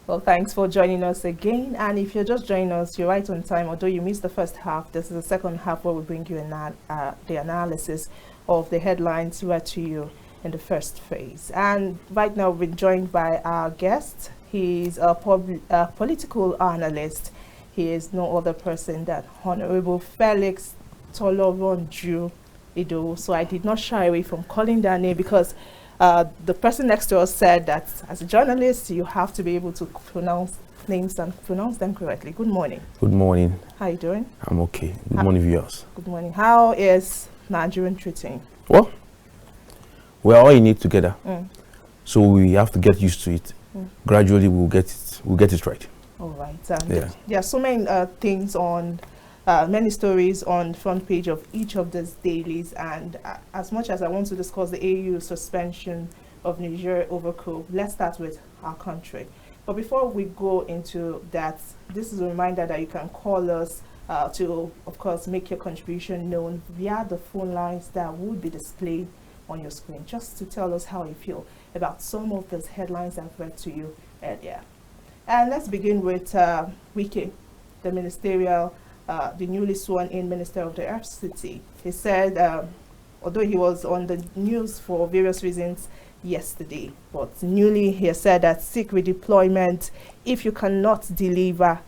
Well, thanks for joining us again. And if you're just joining us, you're right on time. Although you missed the first half, this is the second half where we bring you the analysis of the headlines read to you in the first phase. And right now, we're joined by our guest. He's a political analyst. He is no other person than Honorable Felix Tolorunju Idowu. So I did not shy away from calling that name because the person next to us said that as a journalist, you have to be able to pronounce names and pronounce them correctly. Good morning. Good morning. How are you doing? I'm okay. Good morning, viewers. Good morning. How is Nigerian treating? Well, we're all in it together. So we have to get used to it. Gradually, we'll get it right. All right. There are so many things on many stories on the front page of each of these dailies, and as much as I want to discuss the AU suspension of Niger over coup, let's start with our country. But before we go into that, this is a reminder that you can call us to, of course, make your contribution known via the phone lines that would be displayed on your screen, just to tell us how you feel about some of those headlines I've read to you earlier. And let's begin with Wike, the ministerial the newly sworn-in Minister of the FCT. He said, although he was on the news for various reasons yesterday, but newly he said that seek redeployment if you cannot deliver.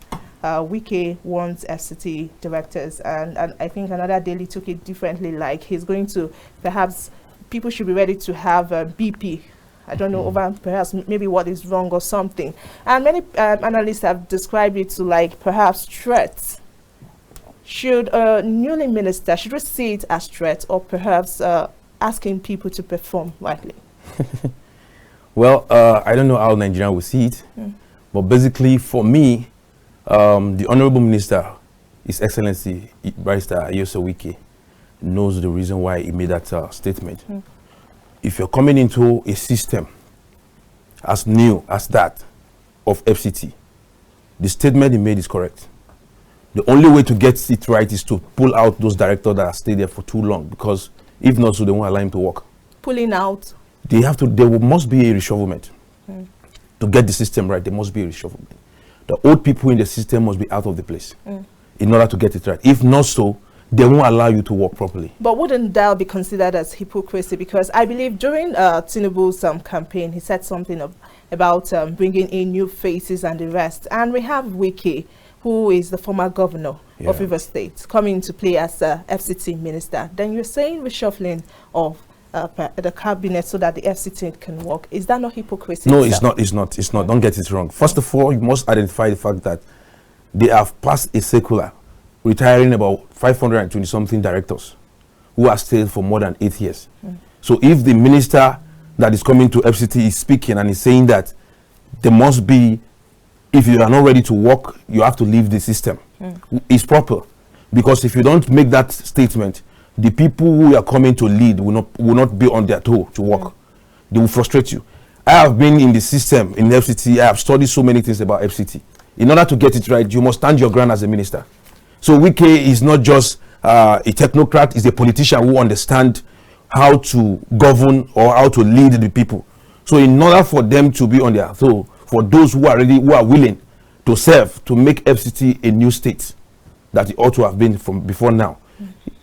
Wike wants FCT directors, and I think another daily took it differently, like he's going to, perhaps people should be ready to have BP. I don't know, over perhaps maybe what is wrong or something. And many analysts have described it to like perhaps threats. Should a newly minister, should we see it as threat or perhaps asking people to perform rightly? Well, I don't know how Nigeria will see it, but basically for me, the Honorable Minister, His Excellency Barrister Nyesom Wike, knows the reason why he made that statement. If you're coming into a system as new as that of FCT, the statement he made is correct. The only way to get it right is to pull out those directors that have stayed there for too long, because if not, so they won't allow him to work. Pulling out? They have to. Must be a reshufflement. To get the system right, there must be a reshufflement. The old people in the system must be out of the place in order to get it right. If not so, they won't allow you to work properly. But wouldn't that be considered as hypocrisy? Because I believe during Tinubu's campaign, he said something about bringing in new faces and the rest. And we have Wike, who is the former governor of Rivers State, coming into play as FCT minister. Then you're saying reshuffling of the cabinet so that the FCT can work. Is that not hypocrisy? No, it's not. Don't get it wrong. First of all, you must identify the fact that they have passed a circular retiring about 520-something directors who have stayed for more than 8 years. So if the minister that is coming to FCT is speaking and is saying that there must be, if you are not ready to work, you have to leave the system, it's proper. Because if you don't make that statement, the people who are coming to lead will not be on their toe to work. They will frustrate you. I have been in the system, in FCT, I have studied so many things about FCT. In order to get it right, you must stand your ground as a minister. So Wike is not just a technocrat, he's a politician who understands how to govern or how to lead the people. So in order for them to be on their toe, for those who are ready, who are willing to serve, to make FCT a new state that it ought to have been from before now,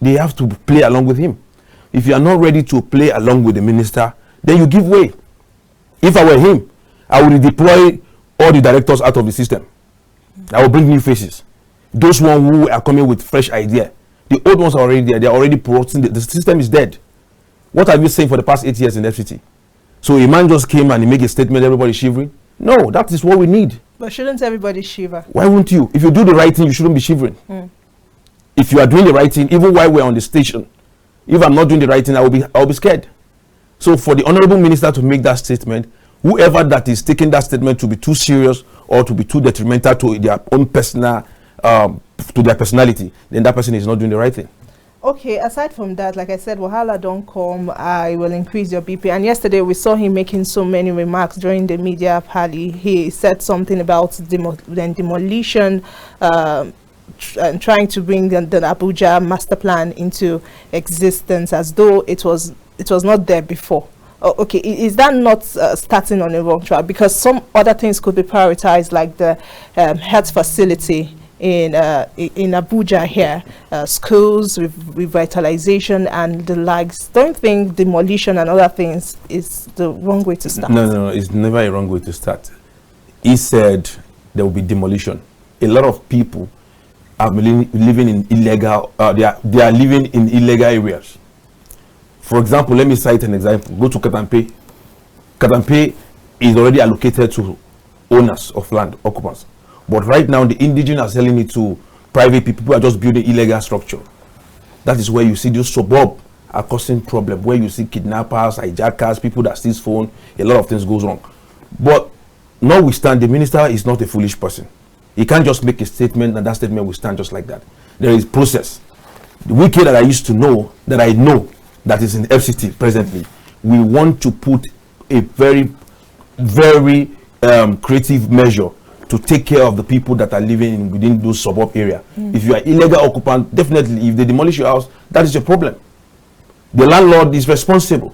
they have to play along with him. If you are not ready to play along with the minister, then you give way. If I were him, I would deploy all the directors out of the system. I will bring new faces. Those ones who are coming with fresh idea. The old ones are already there. They are already promoting. The system is dead. What have you seen for the past 8 years in FCT? So a man just came and he made a statement, everybody shivering. No, that is what we need. But shouldn't everybody shiver? Why won't you? If you do the right thing, you shouldn't be shivering. If you are doing the right thing, even while we're on the station, if I'm not doing the right thing, I'll be scared. So for the Honorable Minister to make that statement, whoever that is taking that statement to be too serious or to be too detrimental to their own personal, to their personality, then that person is not doing the right thing. Okay, aside from that, like I said, Wahala don't come, I will increase your BP. And yesterday we saw him making so many remarks during the media rally. He said something about demolition, and trying to bring the Abuja master plan into existence as though it was not there before. Oh, okay, is that not starting on a wrong track? Because some other things could be prioritized, like the health facility in Abuja here, schools, revitalization and the likes. Don't think demolition and other things is the wrong way to start. No, it's never a wrong way to start. He said there will be demolition. A lot of people are living in illegal, they are living in illegal areas. For example, let me cite an example. Go to Katampe. Katampe is already allocated to owners of land, occupants. But right now, the indigenous are selling it to private people who are just building illegal structure. That is where you see those suburbs are causing problem, where you see kidnappers, hijackers, people that steal phone, a lot of things goes wrong. But notwithstanding, the minister is not a foolish person. He can't just make a statement and that statement will stand just like that. There is process. The Wike that I used to know, that I know, that is in FCT presently, we want to put a very, very creative measure to take care of the people that are living within those suburb area. If you are illegal occupant, definitely, if they demolish your house, that is your problem. The landlord is responsible.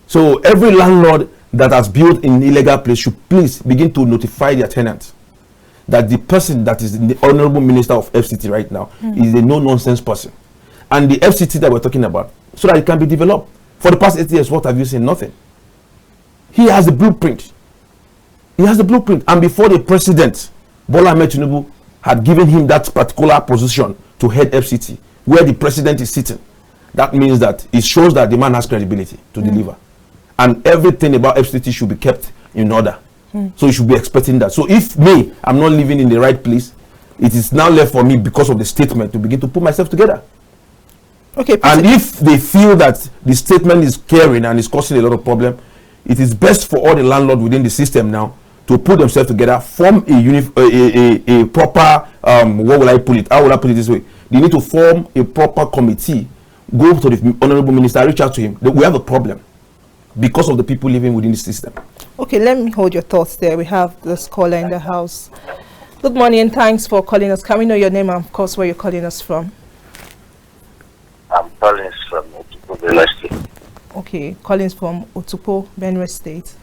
So every landlord that has built in illegal place should please begin to notify their tenants that the person that is the honorable minister of FCT right now is a no-nonsense person. And the FCT that we're talking about, so that it can be developed. For the past 8 years, what have you seen? Nothing. He has the blueprint. He has the blueprint. And before the president, Bola Ahmed Tinubu, had given him that particular position to head FCT, where the president is sitting, that means that it shows that the man has credibility to deliver. And everything about FCT should be kept in order. So you should be expecting that. So if me, I'm not living in the right place, it is now left for me, because of the statement, to begin to put myself together. Okay. And if they feel that the statement is carrying and is causing a lot of problem, it is best for all the landlords within the system now to put themselves together, form a proper, what will I put it? How will I put it this way? They need to form a proper committee, go to the honorable minister, reach out to him. We have a problem because of the people living within the system. Okay, let me hold your thoughts there. We have this caller in the house. Good morning and thanks for calling us. Can we know your name and of course where you're calling us from? I'm calling from Otupo, Benue State. Okay, calling from Otupo, Benue State.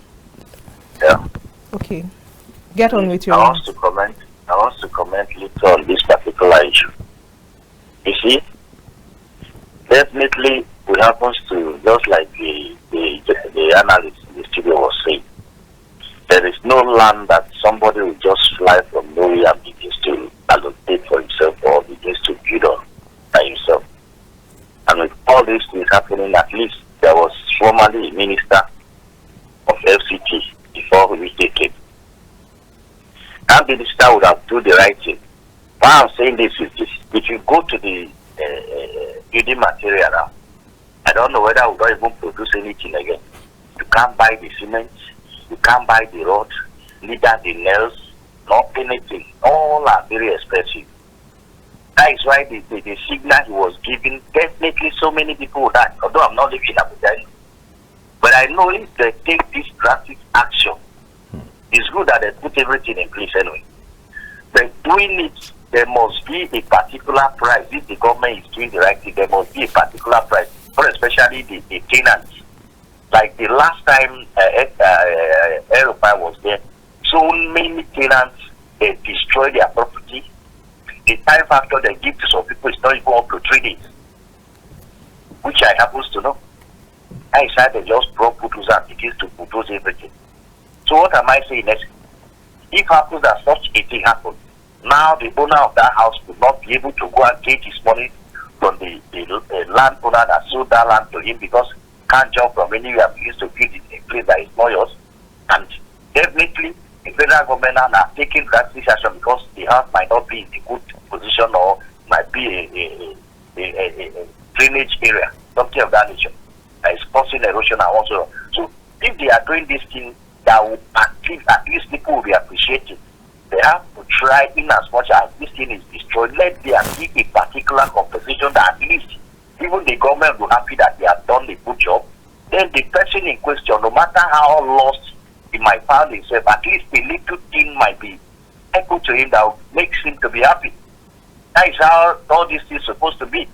Yeah. Okay, get on with your. I want to comment little on this particular issue. You see, definitely it happens to, just like the analyst in the studio was saying, there is no land that somebody will just fly from nowhere and begins to allocate for himself or begins to build on by himself. And with all these things happening, at least there was formerly a minister of FCT before Wike came. That minister would have done the right thing. Why I'm saying this is this: if you go to the building material now, I don't know whether we don't even produce anything again. You can't buy the cement, you can't buy the rod, neither the nails, not anything. All are very expensive. That is why the signal he was giving, definitely so many people would die. Although I'm not living in Abuja, but I know if they take this drastic action, it's good that they put everything in place anyway. But doing it, there must be a particular price. If the government is doing the right thing, there must be a particular price, for especially the tenants. Like the last time Aeropai was there, so many tenants, they destroy their property. The time factor they give to some people is not even up to 3 days, which I happens to know. I decided they just brought bulldozers and begins to bulldoze everything. So what am I saying next? If happens that such a thing happens, now the owner of that house will not be able to go and get his money from the landowner that sold that land to him, because can't jump from anywhere and begins to build in a place that is not yours. And definitely the federal government are taking drastic action because the house might not be in a good position or might be a drainage area, something of that nature, that is causing erosion and also. So if they are doing this thing, that will at least people will be appreciating. They have to try, in as much as this thing is destroyed, let there be a particular compensation that at least even the government will be happy that they have done a good job. Then the person in question, no matter how lost he might find himself, at least a little thing might be equal to him that makes him to be happy. That is how all these things are supposed to be.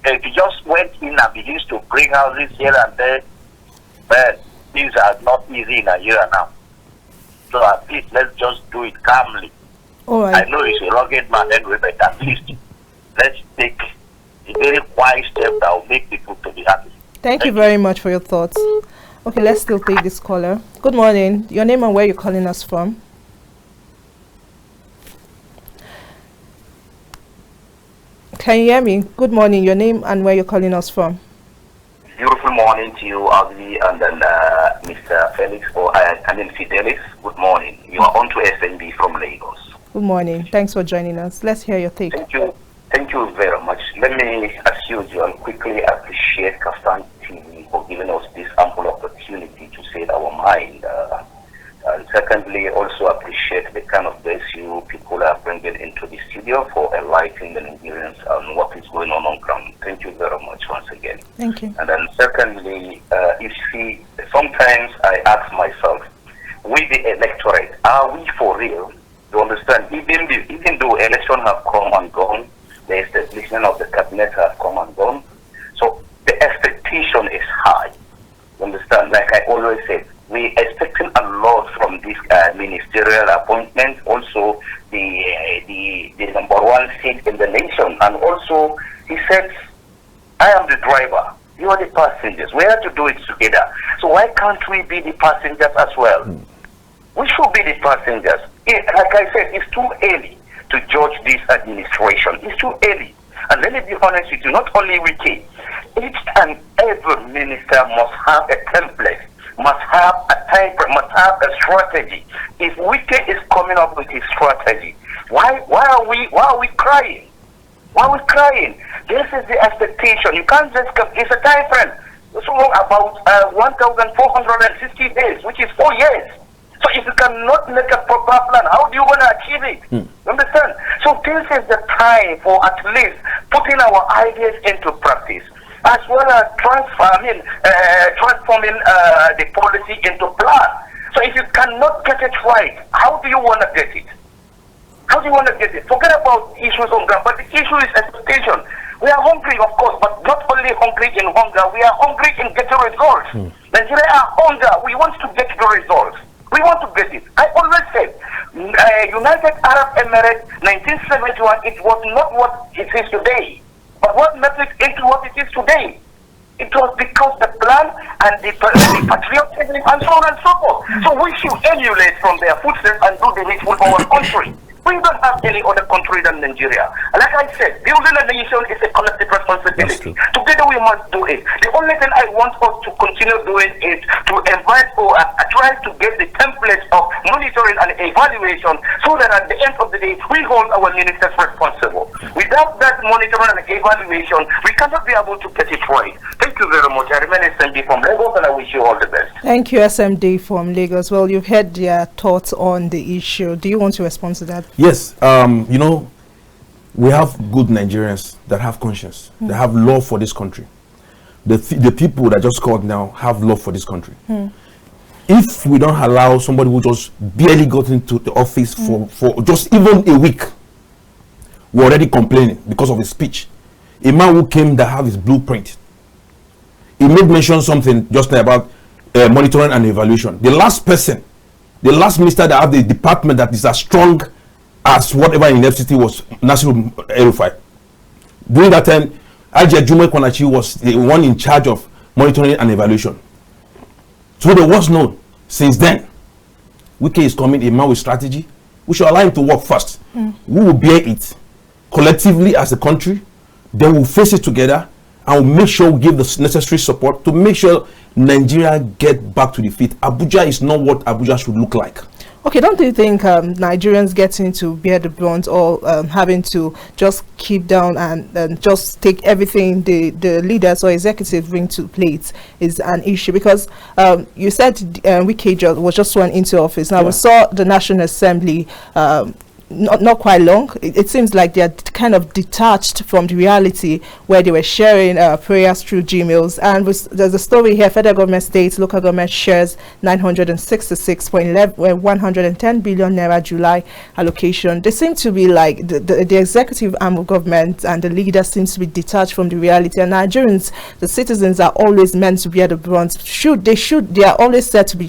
If he just went in and begins to bring houses here and there, But things are not easy in a year now. So at least let's just do it calmly. All right. I know he's a rugged man anyway, but at least let's take a very wise step that will make people to be happy. Thank you very much for your thoughts. Okay, let's still take this caller. Good morning. Your name and where you're calling us from? Can you hear me? Good morning. Your name and where you're calling us from? Beautiful morning to you, Agbi, and then Mr. Felix, Fidelis. Good morning. You are on to SNB from Lagos. Good morning. Thanks for joining us. Let's hear your take. Thank you. Thank you very much. Let me, as usual, quickly appreciate KAFTAN TV for giving us this ample opportunity to say our mind. And secondly, also appreciate the kind of guests you people are bringing into the studio for enlightening the Nigerians on what is going on ground. Thank you very much once again. Thank you. And then secondly, you see, sometimes I ask myself, with the electorate, are we for real? You understand? Even though elections have come and gone, the establishment of the cabinet has come and gone, so the expectation is high. You understand? Like I always say, we expecting a lot from this ministerial appointment, also the number one seat in the nation, and also he said, I am the driver, you are the passengers, we have to do it together. So why can't we be the passengers as well? We should be the passengers. Like I said, it's too early to judge this administration. It's too early. And let me be honest with you, not only Wike, each and every minister must have a template, must have a time, must have a strategy. If Wike is coming up with his strategy, why are we crying? Why are we crying? This is the expectation. You can't just come. It's a time frame. It's about 1,460 days, which is 4 years. So if you cannot make a proper plan, how do you want to achieve it? You understand? So this is the time for at least putting our ideas into practice, as well as transforming the policy into plan. So if you cannot get it right, how do you want to get it? How do you want to get it? Forget about issues on ground, but the issue is expectation. We are hungry, of course, but not only hungry in hunger, we are hungry in getting results. Nigeria are hunger. We want to get the results. We want to get it. I always said, United Arab Emirates, 1971, it was not what it is today. But what makes it into what it is today? It was because the plan and the patriotism and so on and so forth. So we should emulate from their footsteps and do the needful for our country. We don't have any other country than Nigeria. Like I said, building a nation is a collective responsibility. Together we must do it. The only thing I want us to continue doing is to invite or try to get the templates of monitoring and evaluation so that at the end of the day, we hold our ministers responsible. Without that monitoring and evaluation, we cannot be able to get it right. Thank you very much. I remain SMD from Lagos and I wish you all the best. Thank you, SMD from Lagos. Well, you've heard their thoughts on the issue. Do you want to respond to that? Yes, you know, we have good Nigerians that have conscience, that have love for this country. The people that just called now have love for this country. If we don't allow somebody who just barely got into the office for just even a week, we're already complaining because of his speech. A man who came that have his blueprint. He made mention something just about monitoring and evaluation. The last person, the last minister that have the department that is as strong as whatever in FCT was Nasiru El-Rufai. During that time, Ajay Jume Kwanachi was the one in charge of monitoring and evaluation. So there was known since then. Wike is coming, a man with strategy. We should allow him to work first. We will bear it collectively as a country. Then we'll face it together and we'll make sure we give the necessary support to make sure Nigeria get back to the feet. Abuja is not what Abuja should look like. Okay, don't you think Nigerians getting to bear the brunt or having to just keep down and just take everything the leaders or executives bring to plate is an issue? Because you said Wike was just sworn into office. Now we saw the National Assembly not quite long. It seems like they're kind of detached from the reality, where they were sharing prayers through Gmails. And there's a story here: federal government states, local government shares 110 billion naira July allocation. They seem to be like the executive arm of government, and the leader seems to be detached from the reality. And Nigerians, the citizens, are always meant to bear the brunt. They are always said to be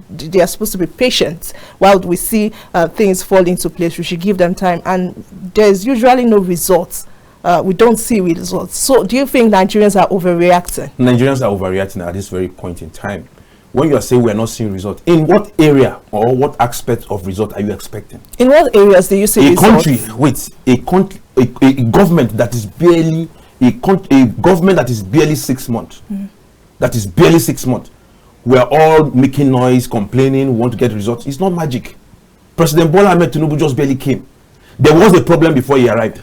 they are supposed to be patient while we see things fall into place. We should give them time, and there's usually no results. We don't see results. So do you think Nigerians are overreacting? Nigerians are overreacting at this very point in time. When you are saying we are not seeing results, in what area or what aspect of result are you expecting? In what areas do you see results? A government that is barely a government that is barely 6 months. That is barely 6 months. We are all making noise, complaining, want to get results. It's not magic. President Bola Ahmed Tinubu just barely came. There was a problem before he arrived,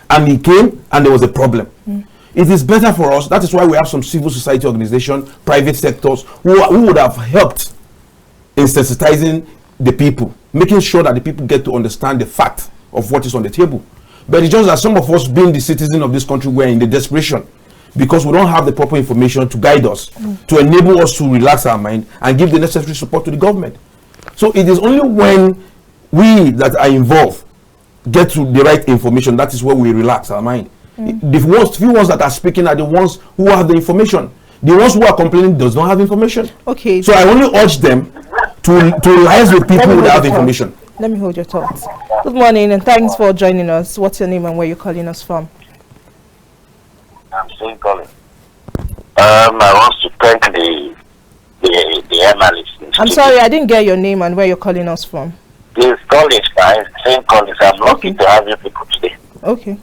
and he came and there was a problem. It is better for us. That is why we have some civil society organization, private sectors who would have helped in sensitizing the people, making sure that the people get to understand the fact of what is on the table. But it's just that some of us, being the citizens of this country, we're in the desperation because we don't have the proper information to guide us, to enable us to relax our mind and give the necessary support to the government. So it is only when we that are involved get to the right information, that is where we relax our mind. The few ones that are speaking are the ones who have the information. The ones who are complaining does not have information. Okay. So I only urge them to liaise with people who have information. Let me hold your thoughts. Good morning and thanks for joining us. What's your name and where you're calling us from? I'm still calling. I want to thank the analyst. I'm sorry, I didn't get your name and where you're calling us from. This college, same college. I'm lucky to have you people today. Okay.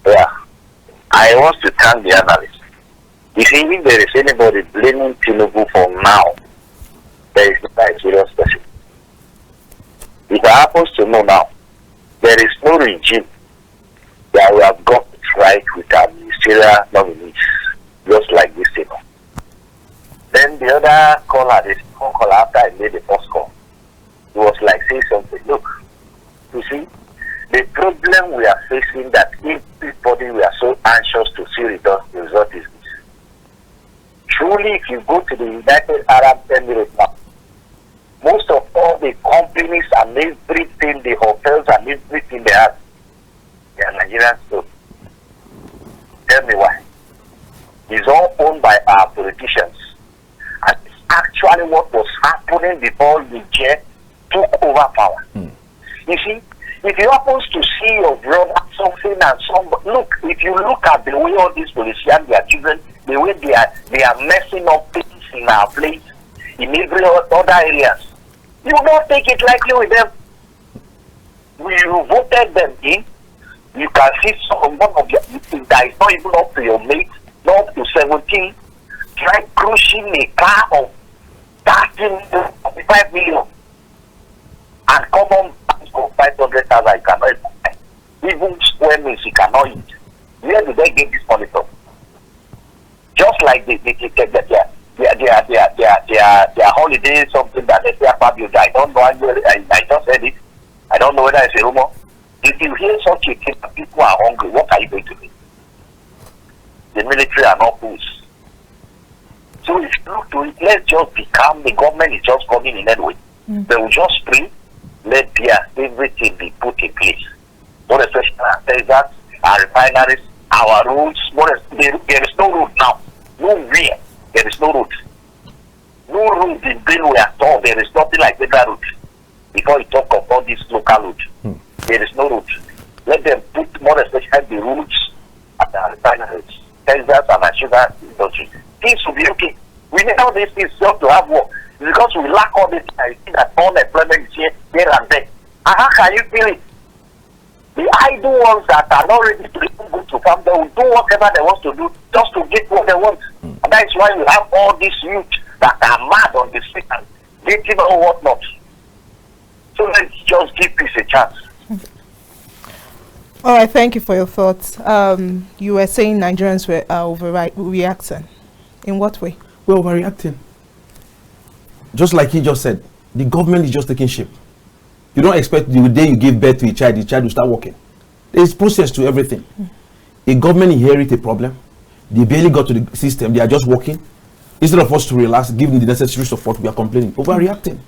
Yeah. I want to thank the analyst. You see, if there is anybody blaming Tinubu for now, there is not a serious person. If it happens to know now, there is no regime that we have got it right with our ministerial nominees, just like this thing. Then the other caller, the phone call after I made the first call, it was like saying something. Look, you see, the problem we are facing, that everybody we are so anxious to see the result is this. Truly, if you go to the United Arab Emirates now, most of all the companies and everything, the hotels and everything they have, they are Nigerian too. Tell me why. It's all owned by our politicians. And it's actually what was happening before Niger took over power. You see, if you happen to see your brother something and look, if you look at the way all these politicians, their children, the way they are messing up things in our place, in every other areas, you don't take it lightly with them. When you voted them in, you can see one of your that is not even up to your mate, not up to 17, try crushing a car of 35 million and common for 500,000 you cannot buy. Even square meals you cannot eat. Where do they get this money from? Just like their holiday, something that they say about you. I don't know. I just said it. I don't know whether it's a rumor. If you hear such a thing, people are hungry. What are you going to do? The military are not fools. So if you look to it, let's just be calm. The government is just coming in anyway. They will just pray. Let everything be put in place. What especially our deserts, our refineries, our roads. There is no road now. Nowhere. There is no road. No road in Benue at all. There is nothing like federal road. Before you talk of all this local road, there is no road. Let them put more especially the roads at the refineries, deserts and our sugar industry. Things will be okay. We need all these things just to have work. Because we lack all this, I see that unemployment is here and there. And how can you feel it? The idle ones that are not ready to even go to farm, they will do whatever they want to do just to get what they want. And that's why we have all these youth that are mad on the street and getting or whatnot. So let's just give peace a chance. All right, thank you for your thoughts. You were saying Nigerians were overreacting. In what way? We're overreacting. Just like he just said, the government is just taking shape. You don't expect the day you give birth to a child, the child will start working. There is process to everything. A government inherits a problem. They barely got to the system. They are just working. Instead of us to relax, give them the necessary support, we are complaining, overreacting.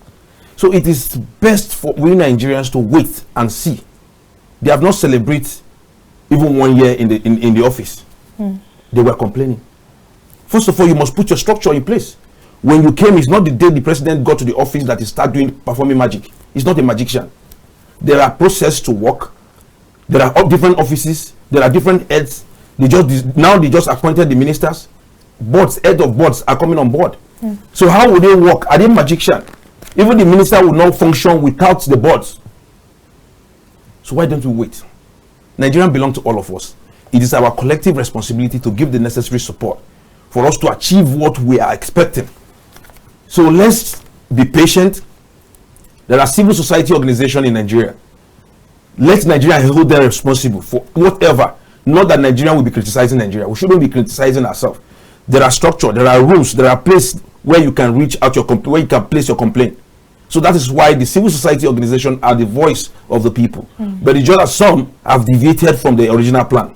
So it is best for we Nigerians to wait and see. They have not celebrated even 1 year in the office. They were complaining. First of all, you must put your structure in place. When you came, it's not the day the president got to the office that he started performing magic. He's not a magician. There are processes to work. There are different offices. There are different heads. They just appointed the ministers. Boards, head of boards are coming on board. So how would they work? Are they magician? Even the minister will not function without the boards. So why don't we wait? Nigeria belongs to all of us. It is our collective responsibility to give the necessary support for us to achieve what we are expecting. So let's be patient. There are civil society organizations in Nigeria. Let Nigeria hold them responsible for whatever. Not that Nigeria will be criticizing Nigeria. We shouldn't be criticizing ourselves. There are structure, there are rules, there are places where you can reach out your where you can place your complaint. So that is why the civil society organizations are the voice of the people. But it's just that some have deviated from the original plan.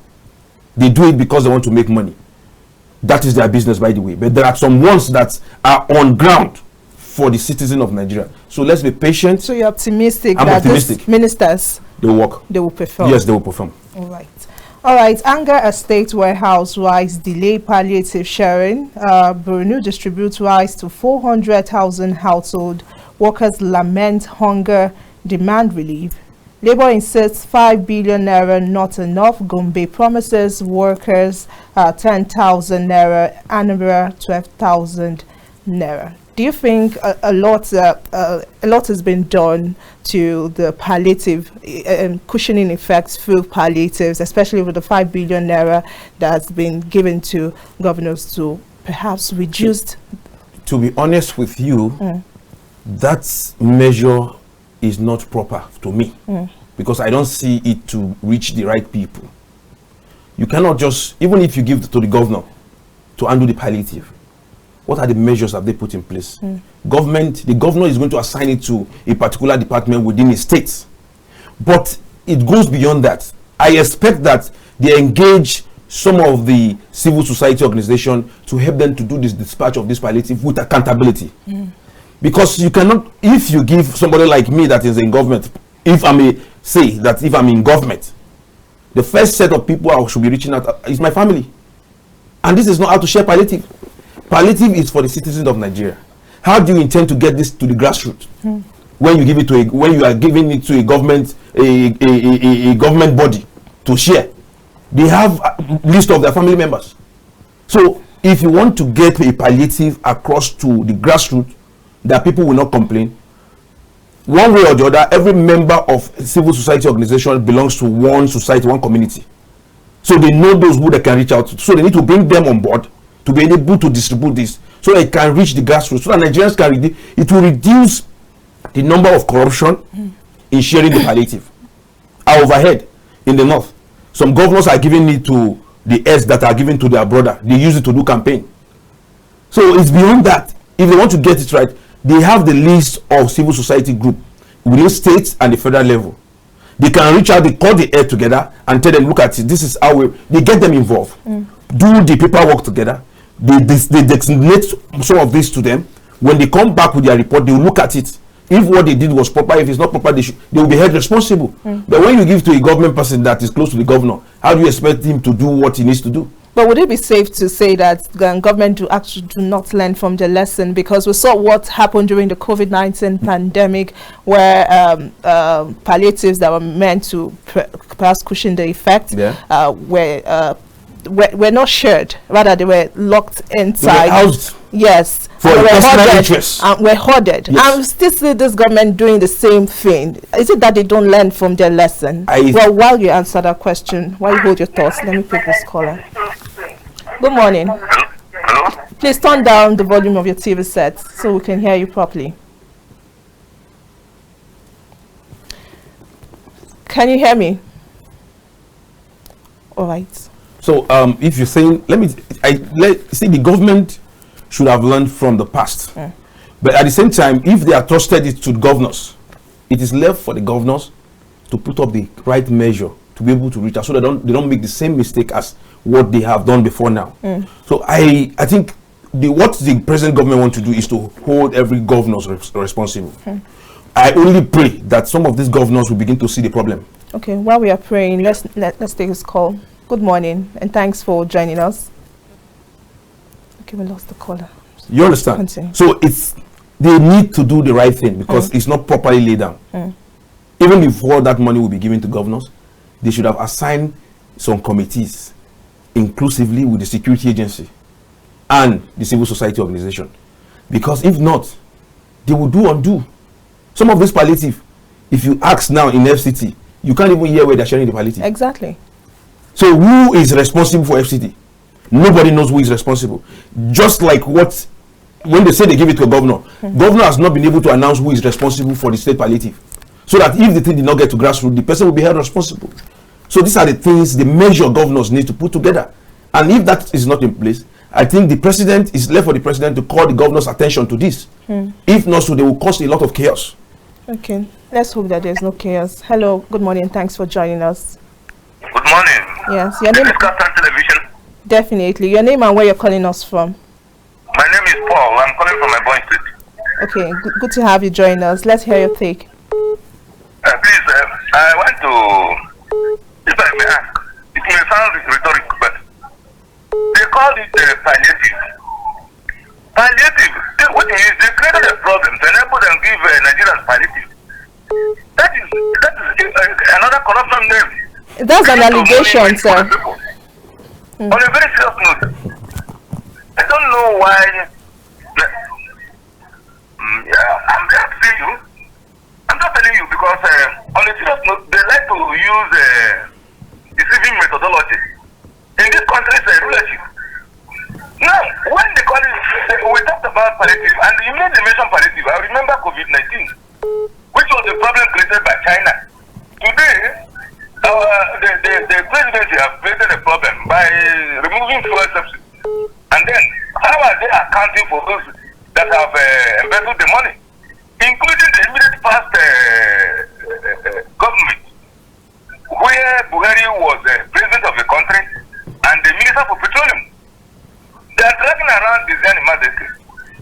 They do it because they want to make money. That is their business, by the way. But there are some ones that are on ground for the citizen of Nigeria. So let's be patient. So you're optimistic I'm that optimistic. these ministers, they will work. They will perform. Yes, they will perform. All right. Anger estate warehouse rice delay palliative sharing. Borno distributes rice to 400,000 household. Workers lament hunger, demand relief. Labour insists 5 billion naira not enough. Gombe promises workers 10,000 naira, Anambra 12,000 naira. Do you think a lot has been done to the palliative cushioning effects through palliatives, especially with the 5 billion naira that's been given to governors to perhaps reduce? To be honest with you, that measure is not proper to me because I don't see it to reach the right people. You cannot just, even if you give to the governor to handle the palliative, what are the measures that they put in place? The governor is going to assign it to a particular department within a state. But it goes beyond that. I expect that they engage some of the civil society organization to help them to do this dispatch of this palliative with accountability. Because you cannot, if you give somebody like me that is in government, if I may say that if I'm in government, the first set of people I should be reaching out is my family. And this is not how to share palliative. Palliative is for the citizens of Nigeria. How do you intend to get this to the grassroots? When you give it to when you are giving it to a government, a government body to share, they have a list of their family members. So if you want to get a palliative across to the grassroots, that people will not complain. One way or the other, every member of civil society organization belongs to one society, one community. So they know those who they can reach out to. So they need to bring them on board to be able to distribute this so they can reach the grassroots, so that Nigerians can it will reduce the number of corruption in sharing the palliative. Our overhead in the north, some governors are giving it to the heirs that are given to their brother. They use it to do campaign. So it's beyond that. If they want to get it right, they have the list of civil society group within states and the federal level. They can reach out, they call the head together and tell them, look at it, this is how they get them involved. Do the paperwork together. They designate some of this to them. When they come back with their report, they will look at it. If what they did was proper, if it's not proper, they will be held responsible. But when you give to a government person that is close to the governor, how do you expect him to do what he needs to do? But would it be safe to say that the government do not learn from the lesson? Because we saw what happened during the COVID-19 pandemic, where palliatives that were meant to perhaps cushion the effect were not shared. Rather, they were locked inside. They were housed. Yes. For personal interest. We're hoarded. Yes. And we still see this government doing the same thing. Is it that they don't learn from their lesson? Well, while you answer that question, while you hold your thoughts, let me pick this caller. Good morning. Hello? Please turn down the volume of your TV set so we can hear you properly. Can you hear me? All right. So if you're saying, see, the government should have learned from the past. But at the same time, if they are trusted it to governors, It is left for the governors to put up the right measure to be able to reach out, so they don't make the same mistake as what they have done before now. So I think what the present government want to do is to hold every governor responsible. I only pray that some of these governors will begin to see the problem. Okay, while we are praying, let's take this call. Good morning, and thanks for joining us. Okay, we lost the caller. You understand? Continue. So they need to do the right thing because it's not properly laid down. Even before that money will be given to governors, they should have assigned some committees, inclusively with the security agency and the civil society organization. Because if not, they will do undo. Some of this palliative, if you ask now in FCT, you can't even hear where they're sharing the palliative. Exactly. So who is responsible for FCT? Nobody knows who is responsible. Just like when they say they give it to a governor, governor has not been able to announce who is responsible for the state palliative. So that if the thing did not get to grassroots, the person will be held responsible. So these are the things, the measure governors need to put together. And if that is not in place, I think the president is left for the president to call the governor's attention to this. If not so, they will cause a lot of chaos. Okay, let's hope that there's no chaos. Hello, good morning, thanks for joining us. Good morning. Yes, your name? This is KAFTAN Television. Definitely. Your name and where you're calling us from? My name is Paul. I'm calling from my born state. Okay, good to have you join us. Let's hear your take. Please, I want to, if I may ask, it may sound rhetoric, but they call it palliative. Palliative, what it is, they created a problem to enable them to give Nigerians palliative. That is another corruption name. That's an allegation, sir. On a very serious note, I don't know why. I'm not telling you because on a serious note, they like to use deceiving methodology. In this country's rulership. Now, when they call it, we talked about palliative, and you made the mention palliative. I remember COVID-19, which was a problem created by China. Today, the presidency have created a problem by removing fuel subsidy. And then, how are they accounting for those that have embezzled the money, including the immediate past government, where Buhari was president of the country and the minister for petroleum? They are dragging around this animal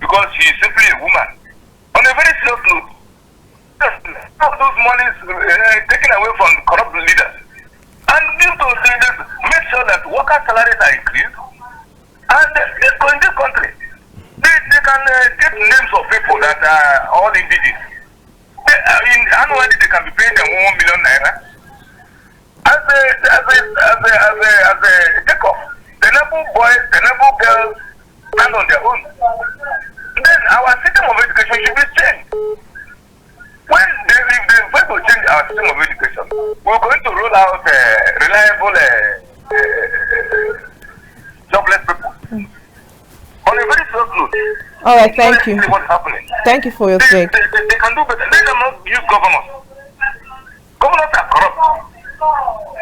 because she is simply a woman. On a very serious note, all those monies taken away from corrupt leaders and give to leaders, make sure that workers' salaries are increased. And in this country, they can get names of people that are all indigenous. Annually, they can be paid them 1 million naira. As a takeoff, the noble boys, the noble girls stand on their own. Then our system of education should be changed. When if they want to change our system of education, we're going to roll out reliable jobless people. On a very serious note. All right, thank you. What's happening? Thank you for your take. They can do better. They cannot use governors. Governors are corrupt.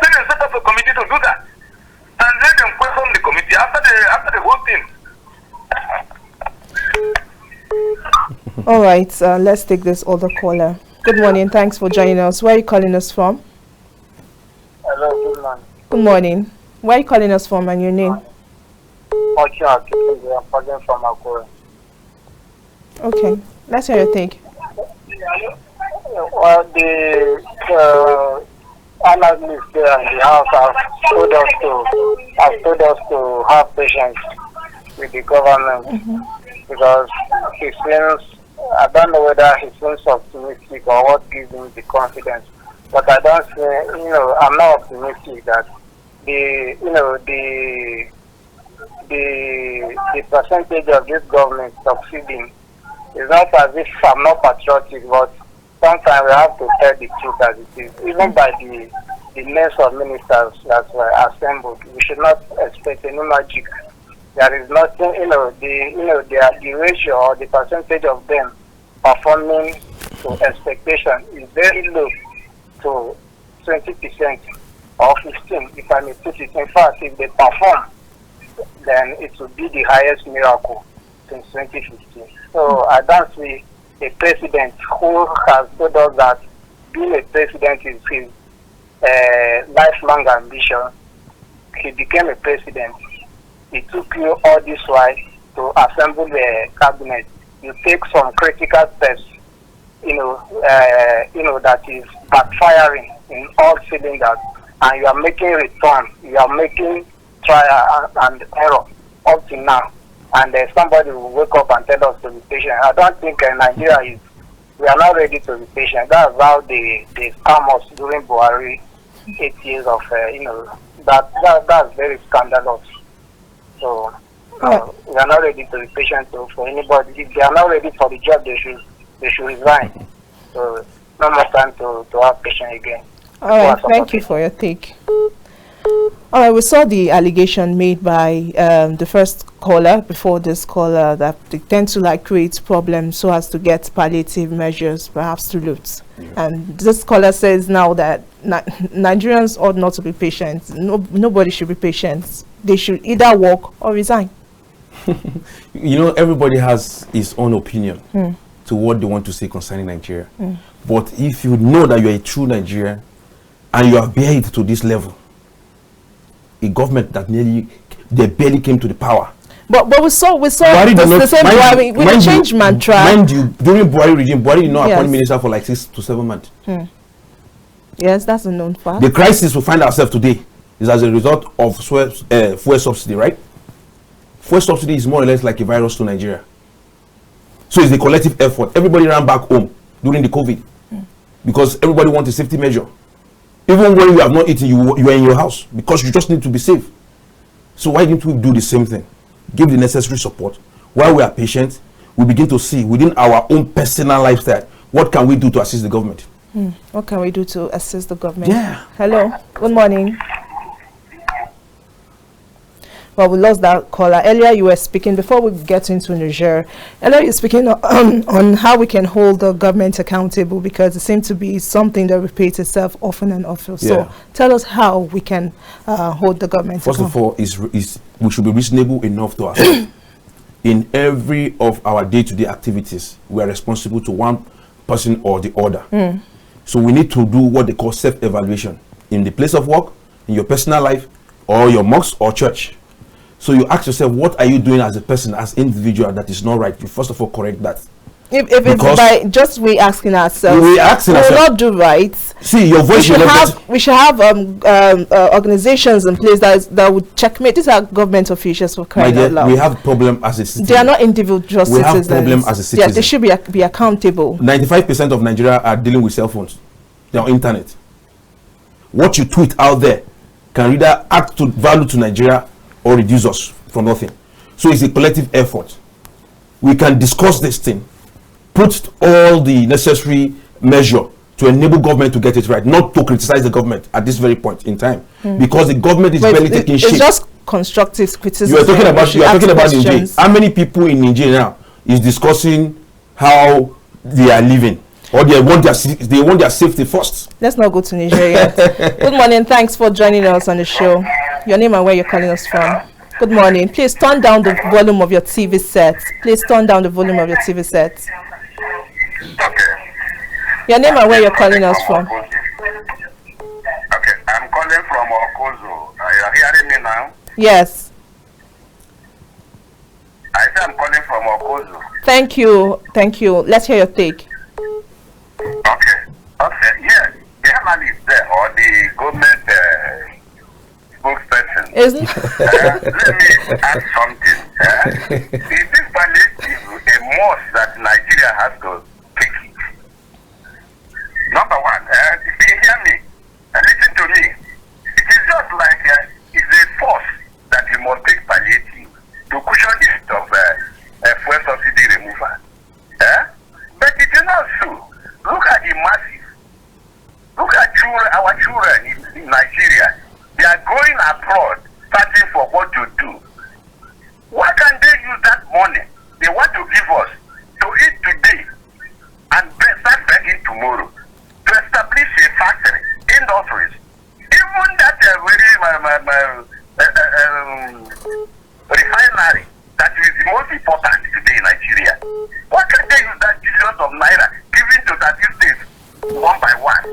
They can set up a committee to do that. And let them question the committee after the whole thing. All right, let's take this other caller. Good morning, thanks for joining us. Where are you calling us from? Hello, good morning. Good morning. Where are you calling us from and your name? Okay, I'm calling from Akure. Okay, let's hear your take. Well, the analysts there in the house have told us to have patience with the government because he seems, I don't know whether he seems optimistic or what gives him the confidence, but I don't say, I'm not optimistic that the percentage of this government succeeding is not as if I'm not patriotic, but sometimes we have to tell the truth as it is. Even by the names of ministers that were assembled, we should not expect any magic. There is nothing, the ratio or the percentage of them performing to expectation is very low, to 20% or 15%, if I may put it. In fact, if they perform, then it will be the highest miracle since 2015. So I don't see a president who has told us that being a president is his lifelong ambition. He became a president. It took you all this while to assemble the cabinet. You take some critical steps, that is backfiring in all cylinders, and you are making return. You are making trial and error up to now. And somebody will wake up and tell us to be patient. I don't think Nigeria we are not ready to be patient. That's how they scam us during Buhari 8 years of, that's very scandalous. So we are not ready to be patient for anybody. If they are not ready for the job, they should resign. So no more time to have patience again. All right, thank you for your take. All right, we saw the allegation made by the first caller before this caller that they tend to create problems so as to get palliative measures, perhaps to loot. Yeah. And this caller says now that Nigerians ought not to be patient. Nobody should be patient. They should either walk or resign. Everybody has his own opinion to what they want to say concerning Nigeria. But if you know that you are a true Nigerian and you have behaved to this level, a government that they barely came to the power. But we saw the same Buhari. We changed mantra. Mind you, during Buhari regime, Buhari did not appoint minister for 6 to 7 months. Yes, that's a known fact. The crisis we find ourselves today is as a result of fuel subsidy, right? Fuel subsidy is more or less like a virus to Nigeria. So it's a collective effort. Everybody ran back home during the COVID because everybody wants a safety measure. Even when you have not eaten, you are in your house because you just need to be safe. So why didn't we do the same thing? Give the necessary support. While we are patient, we begin to see within our own personal lifestyle, what can we do to assist the government? What can we do to assist the government? Yeah. Hello. Good morning. Well, we lost that caller. Earlier you were speaking, before we get into Niger, earlier you were speaking on how we can hold the government accountable, because it seems to be something that repeats itself often and often. Yeah. So tell us how we can hold the government accountable. First of all, we should be reasonable enough to ourselves. In every of our day-to-day activities, we are responsible to one person or the other. So we need to do what they call self-evaluation in the place of work, in your personal life, or your mosque or church. So you ask yourself, what are you doing as a person, as individual, that is not right? You first of all correct that. If it's by just we asking ourselves, we will not do right. See, your voice. We should have organizations in place that would checkmate. These are government officials for crying out loud. We have problem as a citizen. They are not individual citizens. We have problem as a citizen. Yeah, they should be accountable. 95% of Nigeria are dealing with cell phones. They're on internet. What you tweet out there can either add to value to Nigeria or reduce us from nothing. So it's a collective effort. We can discuss this thing, put all the necessary measure to enable government to get it right, not to criticize the government at this very point in time, because the government is barely taking shape. It's just constructive criticism. You are talking about Nigeria. How many people in Nigeria now is discussing how they are living, or they want their safety first? Let's not go to Nigeria yet. Good morning. Thanks for joining us on the show. Your name and where you're calling us from. Good morning. Please turn down the volume of your TV set. Please turn down the volume of your TV set. Okay. Your name and where you're calling us from. Okay, I'm calling from Okozo. Are you hearing me now? Yes. I said I'm calling from Okozo. Thank you. Thank you. Let's hear your take. Okay. Yes. The analyst there, or the government spokesperson. Let me add something. Is this palliative a must that Nigeria has to take it? Number one, if you hear me, listen to me. It is just like it's a force that you must take palliative to cushion the hit of fuel subsidy removal. But it is not so. Look at the masses. Look at our children in Nigeria. They are going abroad, searching for what to do. Why can't they use that money they want to give us to eat today and start begging tomorrow, to establish a factory, industries? Even that refinery that is the most important today in Nigeria. Why can't they use that billions of naira given to 30 states one by one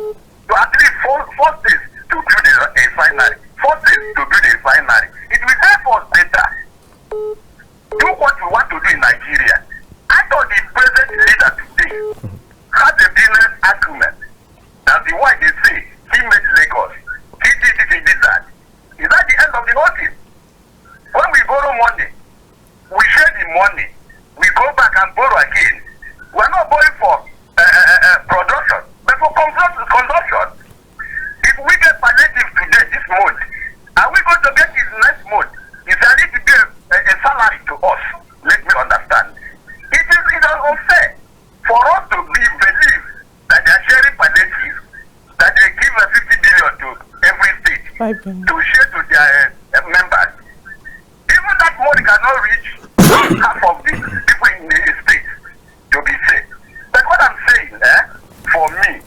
the one they say, he made Lagos, he did this, he did that. Is that the end of the whole thing? When we borrow money, we share the money, we go back and borrow again. We're not borrowing for production, but for consumption. If we get palliative today, this month, are we going to get it next month? Is there need to give a salary to us? Let me understand. It is unfair for us to believe that they are sharing palliative, that they give a 50 billion to every state to share to their members. Even that money cannot reach half of the people in the state to be safe. But what I'm saying, for me,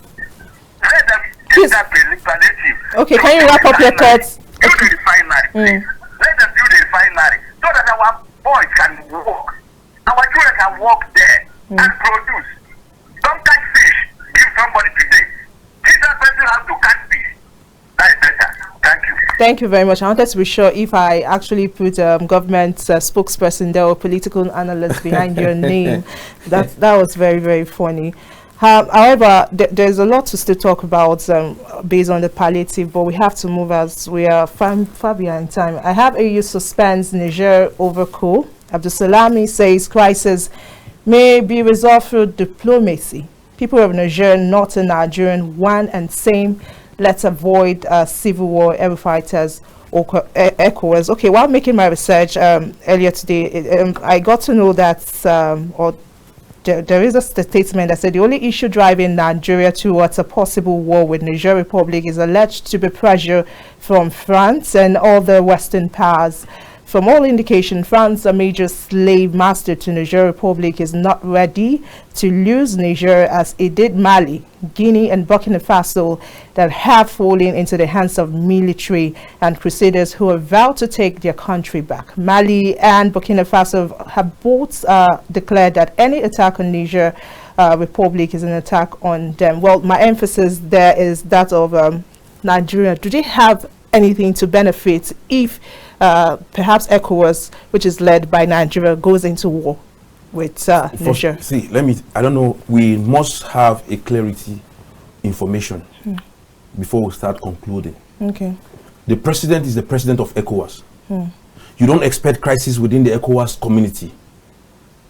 let them give that palliative. Okay, can you wrap up your thoughts? Do the refinery. Let them do the refinery so that our boys can work. Our children can work there and produce. Don't catch fish, give somebody today. Teach that person how to catch fish. That is better. Thank you. Thank you very much. I wanted to be sure if I actually put government spokesperson there or political analyst behind your name. That was very, very funny. However, there's a lot to still talk about based on the palliative, but we have to move as we are far behind time. I have AU suspends Niger over coup. Abdusalami says crisis may be resolved through diplomacy. People of Niger, not in Nigerian, one and same. Let's avoid civil war, every fighters or echoes. Okay, while making my research earlier today, I got to know that there is a statement that said the only issue driving Nigeria towards a possible war with Niger Republic is alleged to be pressure from France and other Western powers. From all indication, France, a major slave master to Niger Republic, is not ready to lose Niger as it did Mali, Guinea and Burkina Faso that have fallen into the hands of military and crusaders who have vowed to take their country back. Mali and Burkina Faso have both declared that any attack on Niger Republic is an attack on them. Well, my emphasis there is that of Nigeria. Do they have anything to benefit if perhaps ECOWAS, which is led by Nigeria, goes into war with Niger? See, I don't know, we must have a clarity information before we start concluding. Okay. The president is the president of ECOWAS. You don't expect crisis within the ECOWAS community,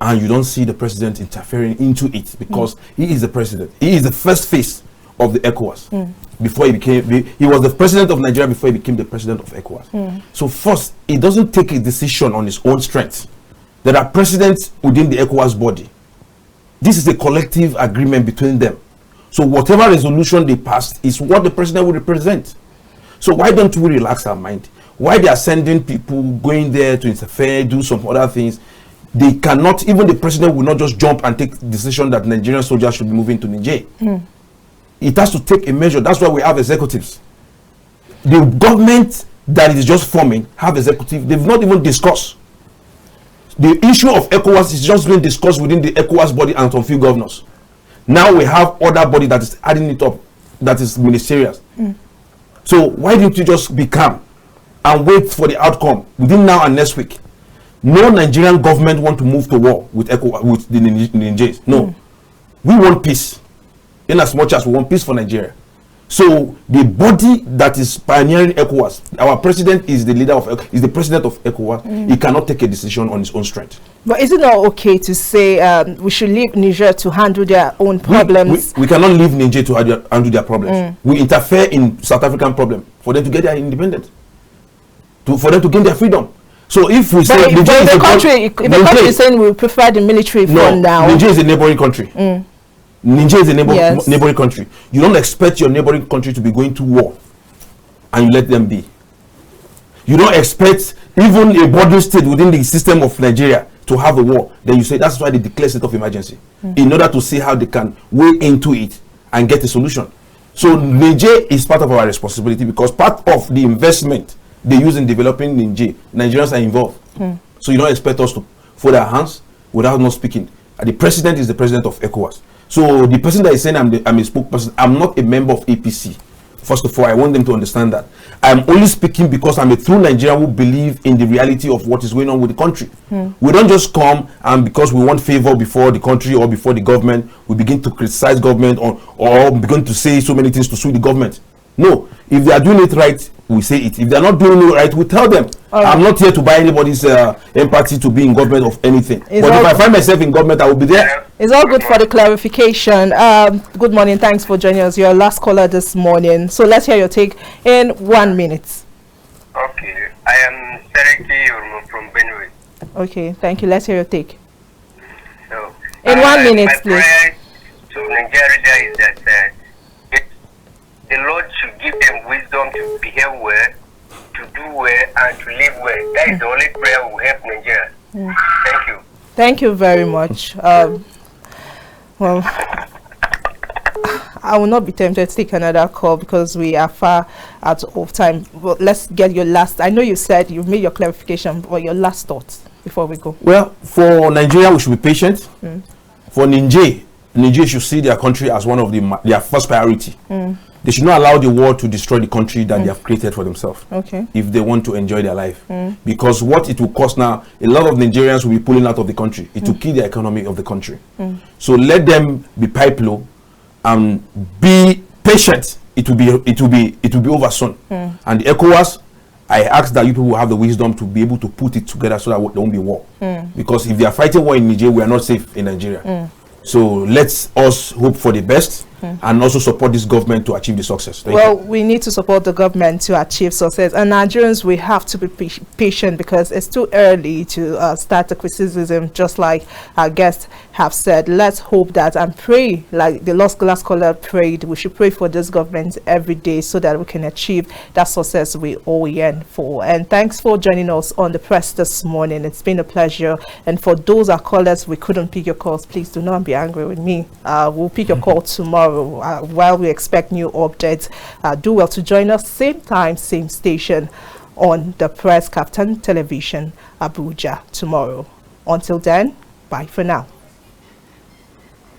and you don't see the president interfering into it because he is the president. He is the first face of the ECOWAS. Before he was the president of Nigeria before he became the president of ECOWAS. So first, he doesn't take a decision on his own strength. There are presidents within the ECOWAS body. This is a collective agreement between them. So whatever resolution they passed is what the president will represent. So why don't we relax our mind? Why they are sending people going there to interfere, do some other things? They cannot, even the president will not just jump and take the decision that Nigerian soldiers should be moving to Niger. It has to take a measure. That's why we have executives. The government that is just forming have executive. They've not even discussed. The issue of ECOWAS is just being discussed within the ECOWAS body and some few governors. Now we have other body that is adding it up, that is ministerial. So why don't you just be calm and wait for the outcome within now and next week? No Nigerian government want to move to war with ECOWAS, with the Nigerians. No. We want peace. In as much as we want peace for Nigeria. So the body that is pioneering ECOWAS, our president is the leader of, is the president of ECOWAS. He cannot take a decision on his own strength. But is it not okay to say we should leave Niger to handle their own problems? We cannot leave Niger to handle their problems. We interfere in South African problem for them to get their independence, for them to gain their freedom. So if we say if the country is saying we prefer the military for now, Niger is a neighboring country. Niger is a neighboring country. You don't expect your neighboring country to be going to war and you let them be. You don't expect even a bordering state within the system of Nigeria to have a war. Then you say that's why they declare state of emergency in order to see how they can weigh into it and get a solution. So Niger is part of our responsibility because part of the investment they use in developing Niger, Nigerians are involved. So you don't expect us to fold our hands without not speaking. The president is the president of ECOWAS. So the person that is saying I'm a spokesperson, I'm not a member of APC. First of all, I want them to understand that I'm only speaking because I'm a true Nigerian who believe in the reality of what is going on with the country. We don't just come and because we want favor before the country or before the government, we begin to criticize government or begin to say so many things to sue the government. No, if they are doing it right, we say it. If they are not doing it right, we tell them. I'm not here to buy anybody's empathy to be in government of anything. But if I find myself in government, I will be there. It's all good for the clarification. Good morning. Thanks for joining us. You're our last caller this morning. So let's hear your take in 1 minute. Okay. I am Seriki from Benue. Okay. Thank you. Let's hear your take. So, in 1 minute, my please. prayer to Nigeria is that the Lord should give them wisdom to behave well, to do well, and to live well. That is the only prayer will help Nigeria. Thank you. Thank you very much. Well, I will not be tempted to take another call because we are far out of time. But let's get your last. I know you said you've made your clarification, but your last thoughts before we go. Well, for Nigeria, we should be patient. For Nigeria should see their country as one of their first priority. They should not allow the war to destroy the country that they have created for themselves. Okay. If they want to enjoy their life. Because what it will cost now, a lot of Nigerians will be pulling out of the country. It will kill the economy of the country. So let them be pipe low and be patient. It will be over soon. And the ECOWAS, I ask that you people have the wisdom to be able to put it together so that there won't be war. Because if they are fighting war in Nigeria, we are not safe in Nigeria. So let's us hope for the best and also support this government to achieve the success. We need to support the government to achieve success. And Nigerians, we have to be patient because it's too early to start the criticism, just like our guests have said. Let's hope that and pray, like the last caller prayed, we should pray for this government every day so that we can achieve that success we all yearn for. And thanks for joining us on the press this morning. It's been a pleasure. And for those our callers, we couldn't pick your calls. Please do not be angry with me. We'll pick your call tomorrow while we expect new updates. Do well to join us same time, same station on the Press KAFTAN Television Abuja tomorrow. Until then, bye for now.